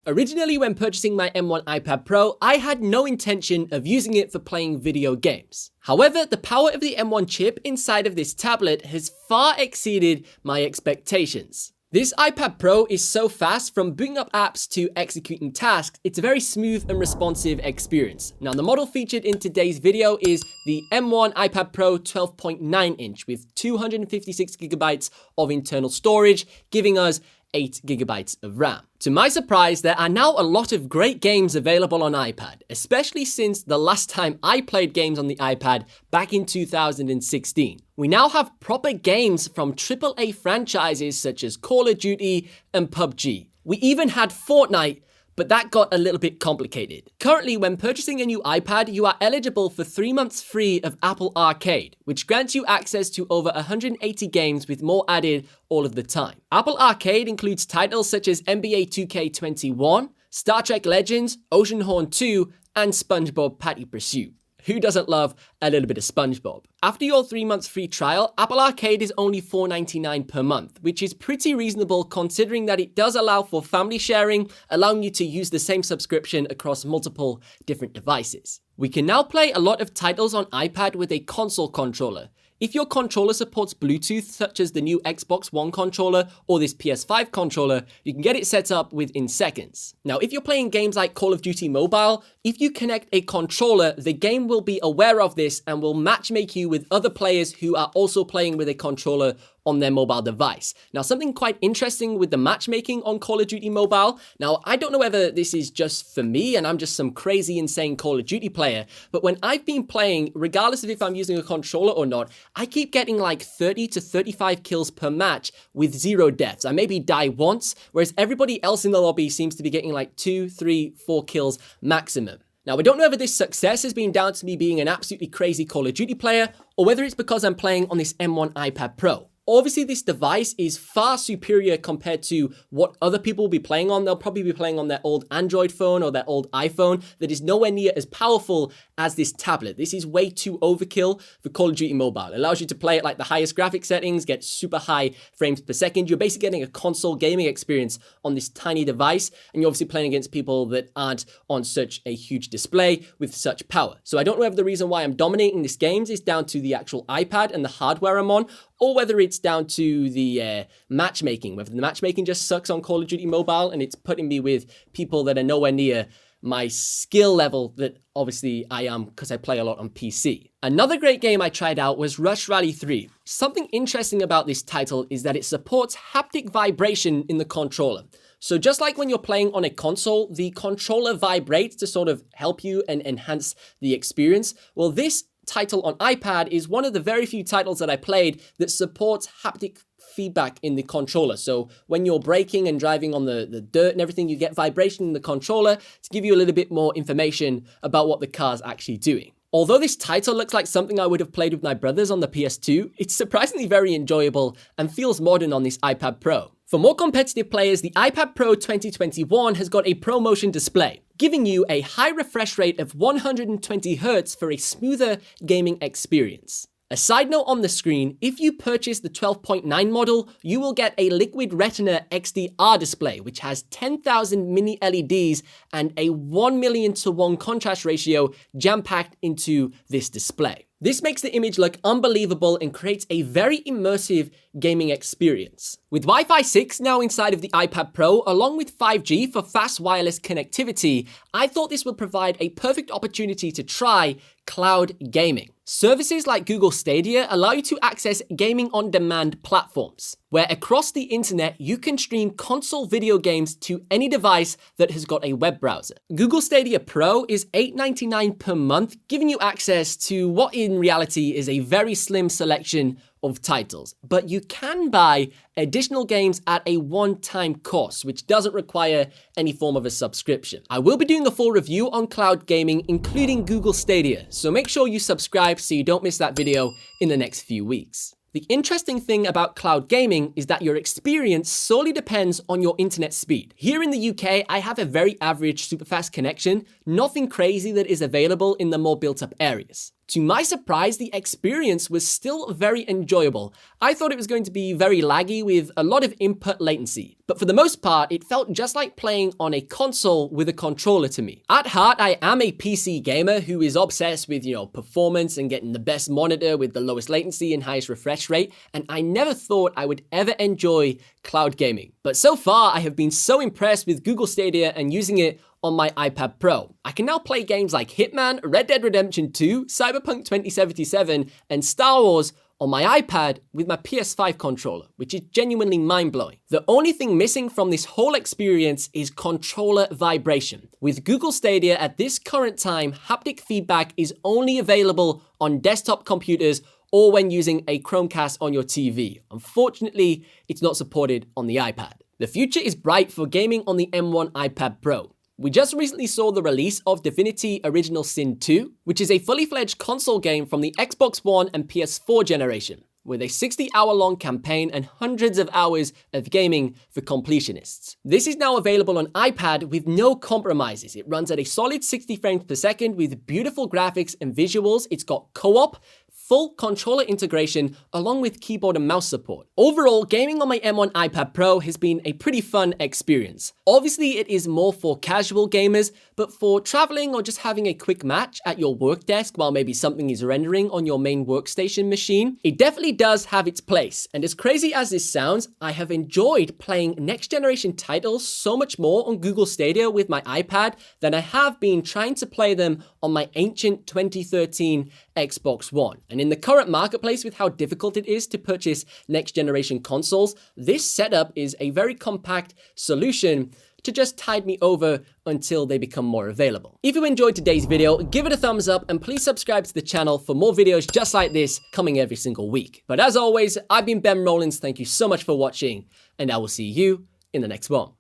Originally, when purchasing my M1 iPad Pro, I had no intention of using it for playing video games. However, the power of the M1 chip inside of this tablet has far exceeded my expectations. This iPad Pro is so fast from booting up apps to executing tasks, it's a very smooth and responsive experience. Now, the model featured in today's video is the M1 iPad Pro 12.9 inch with 256 gigabytes of internal storage, giving us 8 gigabytes of RAM. To my surprise, there are now a lot of great games available on iPad, especially since the last time I played games on the iPad back in 2016. We now have proper games from AAA franchises such as Call of Duty and PUBG. We even had Fortnite, but that got a little bit complicated. Currently, when purchasing a new iPad, you are eligible for 3 months free of Apple Arcade, which grants you access to over 180 games with more added all of the time. Apple Arcade includes titles such as NBA 2K21, Star Trek Legends, Oceanhorn 2, and SpongeBob Patty Pursuit. Who doesn't love a little bit of SpongeBob? After your 3 months free trial, Apple Arcade is only $4.99 per month, which is pretty reasonable considering that it does allow for family sharing, allowing you to use the same subscription across multiple different devices. We can now play a lot of titles on iPad with a console controller. If your controller supports Bluetooth, such as the new Xbox One controller or this PS5 controller, you can get it set up within seconds. Now, if you're playing games like Call of Duty Mobile, if you connect a controller, the game will be aware of this and will matchmake you with other players who are also playing with a controller on their mobile device. Now, something quite interesting with the matchmaking on Call of Duty Mobile. Now, I don't know whether this is just for me and I'm just some crazy, insane Call of Duty player, but when I've been playing, regardless of if I'm using a controller or not, I keep getting like 30 to 35 kills per match with 0 deaths. I maybe die once, whereas everybody else in the lobby seems to be getting like 2, 3, 4 kills maximum. Now, I don't know whether this success has been down to me being an absolutely crazy Call of Duty player, or whether it's because I'm playing on this M1 iPad Pro. Obviously, this device is far superior compared to what other people will be playing on. They'll probably be playing on their old Android phone or their old iPhone that is nowhere near as powerful as this tablet. This is way too overkill for Call of Duty Mobile. It allows you to play at like the highest graphic settings, get super high frames per second. You're basically getting a console gaming experience on this tiny device, and you're obviously playing against people that aren't on such a huge display with such power. So I don't know if the reason why I'm dominating these games is down to the actual iPad and the hardware I'm on, or whether it's down to the matchmaking, whether the matchmaking just sucks on Call of Duty Mobile and it's putting me with people that are nowhere near my skill level that obviously I am because I play a lot on PC. Another great game I tried out was Rush Rally 3. Something interesting about this title is that it supports haptic vibration in the controller. So just like when you're playing on a console, the controller vibrates to sort of help you and enhance the experience. Well, this title on iPad is one of the very few titles that I played that supports haptic feedback in the controller. So when you're braking and driving on the dirt and everything, you get vibration in the controller to give you a little bit more information about what the car's actually doing. Although this title looks like something I would have played with my brothers on the PS2, it's surprisingly very enjoyable and feels modern on this iPad Pro. For more competitive players, the iPad Pro 2021 has got a ProMotion Display, giving you a high refresh rate of 120 Hz for a smoother gaming experience. A side note on the screen, if you purchase the 12.9 model, you will get a Liquid Retina XDR display, which has 10,000 mini LEDs and a 1,000,000:1 contrast ratio jam-packed into this display. This makes the image look unbelievable and creates a very immersive gaming experience. With Wi-Fi 6 now inside of the iPad Pro, along with 5G for fast wireless connectivity, I thought this would provide a perfect opportunity to try cloud gaming. Services like Google Stadia allow you to access gaming on demand platforms, where across the internet you can stream console video games to any device that has got a web browser. Google Stadia Pro is $8.99 per month, giving you access to what in reality is a very slim selection of titles, but you can buy additional games at a one-time cost, which doesn't require any form of a subscription. I will be doing a full review on cloud gaming, including Google Stadia, so make sure you subscribe so you don't miss that video in the next few weeks. The interesting thing about cloud gaming is that your experience solely depends on your internet speed. Here in the UK, I have a very average super fast connection, nothing crazy that is available in the more built up areas. To my surprise, the experience was still very enjoyable. I thought it was going to be very laggy with a lot of input latency, but for the most part, it felt just like playing on a console with a controller to me. At heart, I am a PC gamer who is obsessed with, performance and getting the best monitor with the lowest latency and highest refresh rate, and I never thought I would ever enjoy cloud gaming. But so far, I have been so impressed with Google Stadia and using it on my iPad Pro. I can now play games like Hitman, Red Dead Redemption 2, Cyberpunk 2077, and Star Wars on my iPad with my PS5 controller, which is genuinely mind-blowing. The only thing missing from this whole experience is controller vibration. With Google Stadia at this current time, haptic feedback is only available on desktop computers or when using a Chromecast on your TV. Unfortunately, it's not supported on the iPad. The future is bright for gaming on the M1 iPad Pro. We just recently saw the release of Divinity Original Sin 2, which is a fully fledged console game from the Xbox One and PS4 generation, with a 60-hour-long campaign and hundreds of hours of gaming for completionists. This is now available on iPad with no compromises. It runs at a solid 60 frames per second with beautiful graphics and visuals. It's got co-op, full controller integration, along with keyboard and mouse support. Overall, gaming on my M1 iPad Pro has been a pretty fun experience. Obviously, it is more for casual gamers, but for traveling or just having a quick match at your work desk while maybe something is rendering on your main workstation machine, it definitely does have its place. And as crazy as this sounds, I have enjoyed playing next-generation titles so much more on Google Stadia with my iPad than I have been trying to play them on my ancient 2013 Xbox One. And in the current marketplace, with how difficult it is to purchase next-generation consoles, this setup is a very compact solution to just tide me over until they become more available. If you enjoyed today's video, give it a thumbs up and please subscribe to the channel for more videos just like this coming every single week. But as always, I've been Ben Rollins. Thank you so much for watching, and I will see you in the next one.